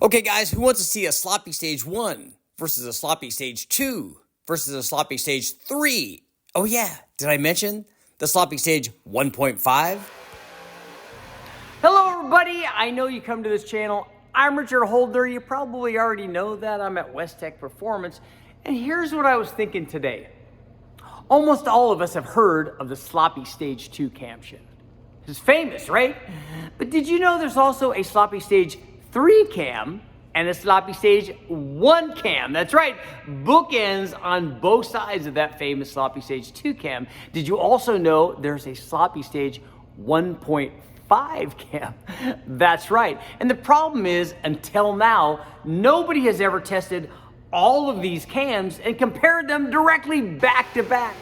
Okay, guys, who wants to see a sloppy stage 1 versus a sloppy stage 2 versus a sloppy stage 3? Oh, yeah, did I mention the sloppy stage 1.5? Hello, everybody. I know you come to this channel. I'm Richard Holder. You probably already know that. I'm at West Tech Performance. And here's what I was thinking today. Almost all of us have heard of the sloppy stage 2 camshaft. It's famous, right? But did you know there's also a sloppy stage 3 cam and a sloppy stage 1 cam? That's right, bookends on both sides of that famous sloppy stage 2 cam. Did you also know there's a sloppy stage 1.5 cam? That's right. And the problem is, until now, nobody has ever tested all of these cams and compared them directly back to back.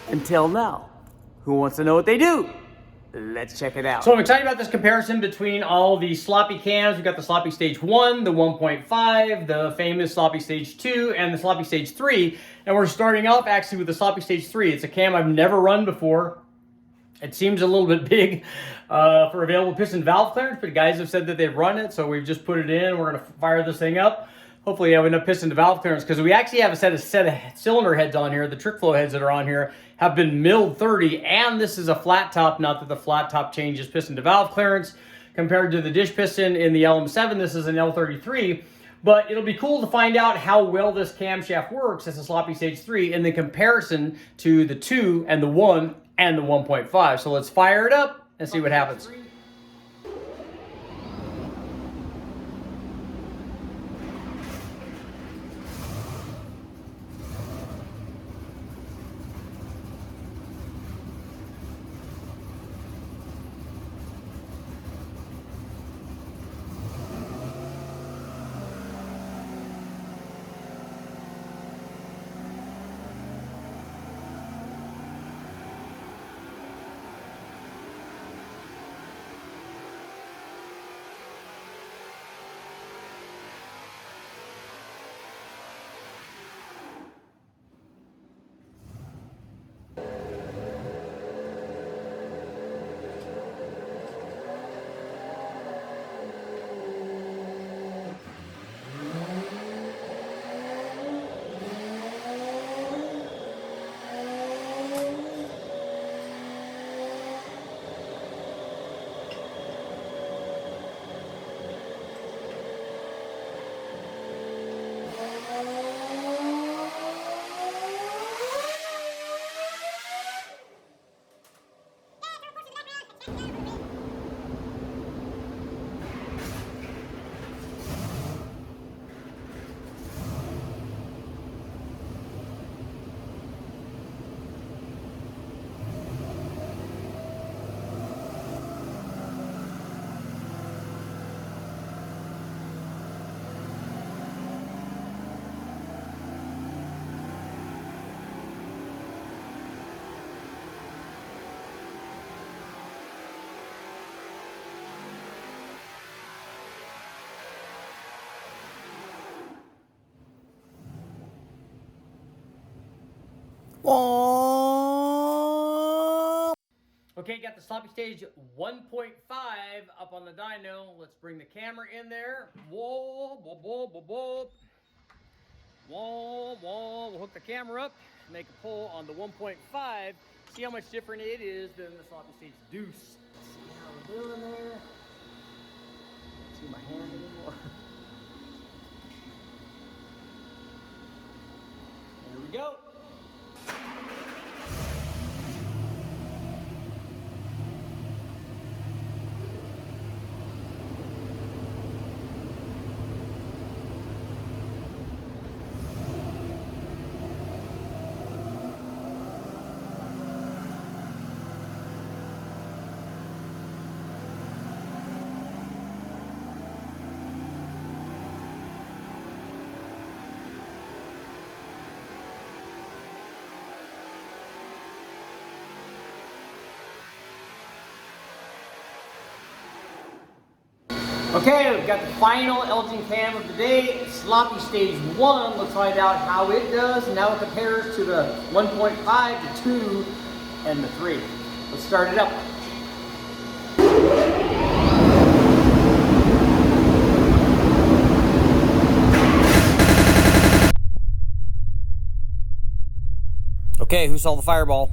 Until now. Who wants to know what they do? Let's check it out. So I'm excited about this comparison between all the sloppy cams. We've got the sloppy stage 1, the 1.5, the famous sloppy stage 2, and the sloppy stage 3. And we're starting off actually with the sloppy stage 3. It's a cam I've never run before. It seems a little bit big for available piston valve clearance, but guys have said that they've run it, so we've just put it in. We're going to fire this thing up. Hopefully you have enough piston to valve clearance, because we actually have a set of cylinder heads on here. The trick flow heads that are on here have been milled 30, and this is a flat top. Not that the flat top changes piston to valve clearance. Compared to the dish piston in the LM7, this is an L33. But it'll be cool to find out how well this camshaft works as a sloppy stage 3 in the comparison to the 2 and the 1 and the 1.5. So let's fire it up and see what happens. Okay, got the sloppy stage 1.5 up on the dyno. Let's bring the camera in there. Whoa, whoa, whoa, whoa, whoa. Whoa, whoa. We'll hook the camera up, make a pull on the 1.5. See how much different it is than the sloppy stage deuce. See how we're doing there. Can't see my hand anymore. There we go. Okay, we've got the final ELGIN cam of the day, sloppy stage 1. Let's find out how it does and how it compares to the 1.5, the 2, and the 3. Let's start it up. Okay, who saw the fireball?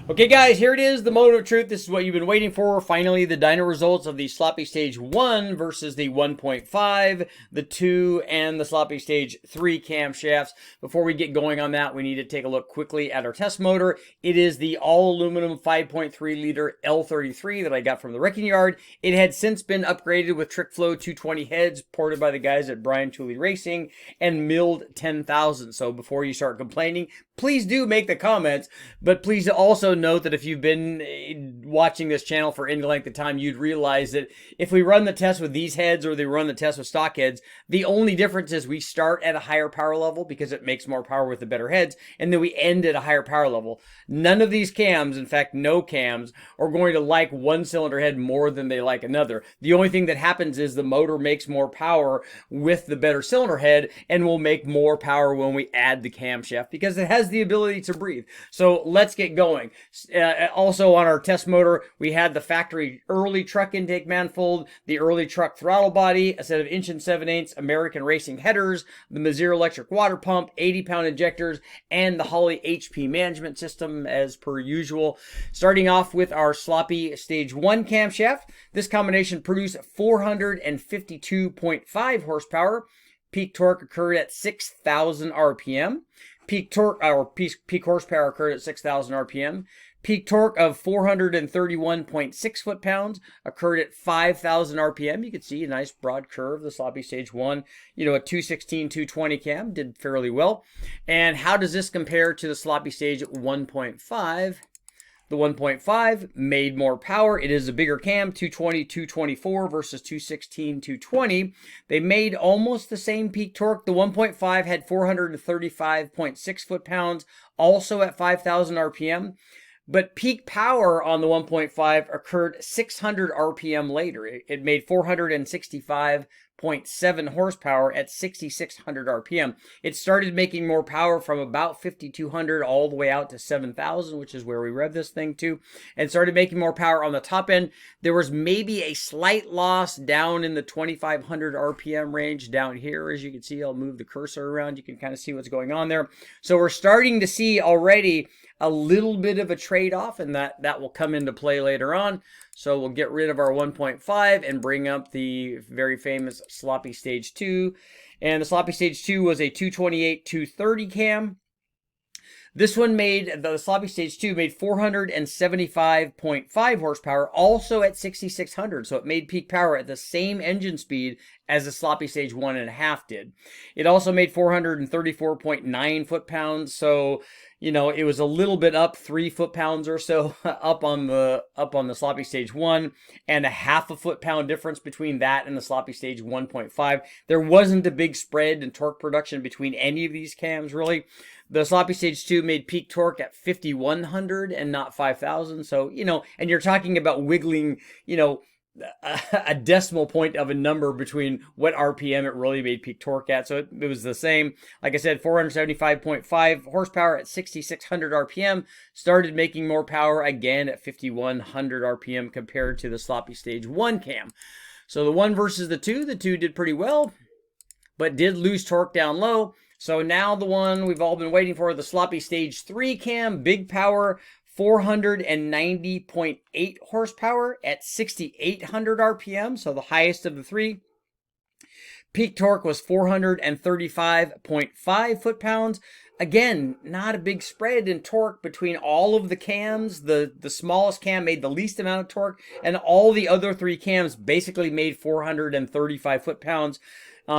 Okay guys, here it is, the moment of truth. This is what you've been waiting for. Finally, the dyno results of the sloppy stage 1 versus the 1.5, the 2, and the sloppy stage 3 camshafts. Before we get going on that, we need to take a look quickly at our test motor. It is the all-aluminum 5.3 liter L33 that I got from the wrecking yard. It had since been upgraded with TrickFlow 220 heads, ported by the guys at Brian Tooley Racing, and milled 10,000. So before you start complaining, please do make the comments, but please also note that if you've been watching this channel for any length of time, you'd realize that if we run the test with these heads or they run the test with stock heads, the only difference is we start at a higher power level because it makes more power with the better heads, and then we end at a higher power level. None of these cams, in fact, no cams, are going to like one cylinder head more than they like another. The only thing that happens is the motor makes more power with the better cylinder head and will make more power when we add the camshaft because it has the ability to breathe. So let's get going. Also on our test motor, we had the factory early truck intake manifold, the early truck throttle body, a set of 1 7/8 American Racing headers, the Mazir electric water pump, 80-pound injectors, and the Holley HP management system as per usual. Starting off with our sloppy stage 1 camshaft, this combination produced 452.5 horsepower. Peak torque occurred at 6,000 RPM. Peak torque, or peak horsepower occurred at 6,000 RPM. Peak torque of 431.6 foot-pounds occurred at 5,000 RPM. You can see a nice broad curve. The sloppy stage 1, a 216, 220 cam did fairly well. And how does this compare to the sloppy stage 1.5? The 1.5 made more power. It is a bigger cam, 220, 224 versus 216, 220. They made almost the same peak torque. The 1.5 had 435.6 foot-pounds, also at 5,000 RPM. But peak power on the 1.5 occurred 600 RPM later. It made 465.7 horsepower at 6,600 RPM. It started making more power from about 5,200 all the way out to 7,000, which is where we rev this thing to, and started making more power on the top end. There was maybe a slight loss down in the 2,500 RPM range down here. As you can see, I'll move the cursor around. You can kind of see what's going on there. So we're starting to see already a little bit of a trade-off, and that will come into play later on. So we'll get rid of our 1.5 and bring up the very famous sloppy stage 2. And the sloppy stage 2 was a 228, 230 cam. This one made, the sloppy stage 2 made 475.5 horsepower, also at 6,600. So it made peak power at the same engine speed as the sloppy stage 1.5 did. It also made 434.9 foot-pounds. So, it was a little bit up 3 foot-pounds or so up on the sloppy stage 1, and a half a foot-pound difference between that and the sloppy stage 1.5. There wasn't a big spread in torque production between any of these cams, really. The sloppy stage 2 made peak torque at 5,100 and not 5,000. So, and you're talking about wiggling, a decimal point of a number between what RPM it really made peak torque at. So it was the same. Like I said, 475.5 horsepower at 6,600 RPM, started making more power again at 5,100 RPM compared to the sloppy stage 1 cam. So the 1 versus the 2 did pretty well, but did lose torque down low. So now the one we've all been waiting for, the sloppy stage 3 cam, big power, 490.8 horsepower at 6,800 RPM, so the highest of the 3. Peak torque was 435.5 foot-pounds. Again, not a big spread in torque between all of the cams. The smallest cam made the least amount of torque, and all the other 3 cams basically made 435 foot-pounds.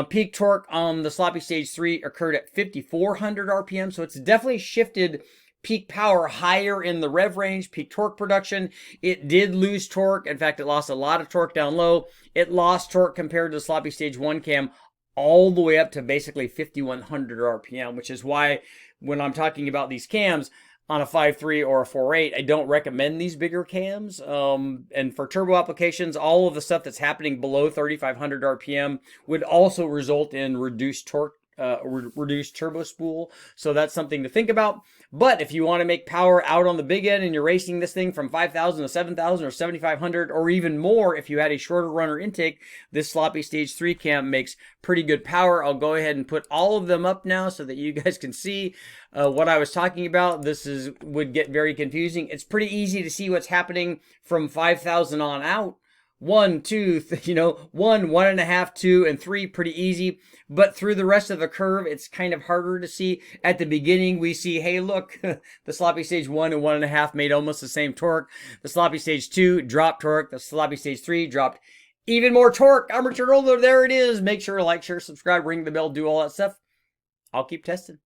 Peak torque on the sloppy stage 3 occurred at 5,400 RPM, so it's definitely shifted peak power higher in the rev range, peak torque production. It did lose torque. In fact, it lost a lot of torque down low. It lost torque compared to the sloppy stage 1 cam all the way up to basically 5,100 RPM, which is why when I'm talking about these cams on a 5.3 or a 4.8, I don't recommend these bigger cams. And for turbo applications, all of the stuff that's happening below 3,500 RPM would also result in reduced torque, reduced turbo spool. So that's something to think about. But if you want to make power out on the big end and you're racing this thing from 5,000 to 7,000 or 7,500 or even more, if you had a shorter runner intake, this sloppy stage 3 cam makes pretty good power. I'll go ahead and put all of them up now so that you guys can see what I was talking about. This would get very confusing. It's pretty easy to see what's happening from 5,000 on out. 1, 2, 1, 1.5, 2, and 3, pretty easy. But through the rest of the curve, it's kind of harder to see. At the beginning, we see, hey, look, the sloppy stage 1 and 1.5 made almost the same torque. The sloppy stage 2 dropped torque. The sloppy stage 3 dropped even more torque. I'm Richard Holder. There it is. Make sure to like, share, subscribe, ring the bell, do all that stuff. I'll keep testing.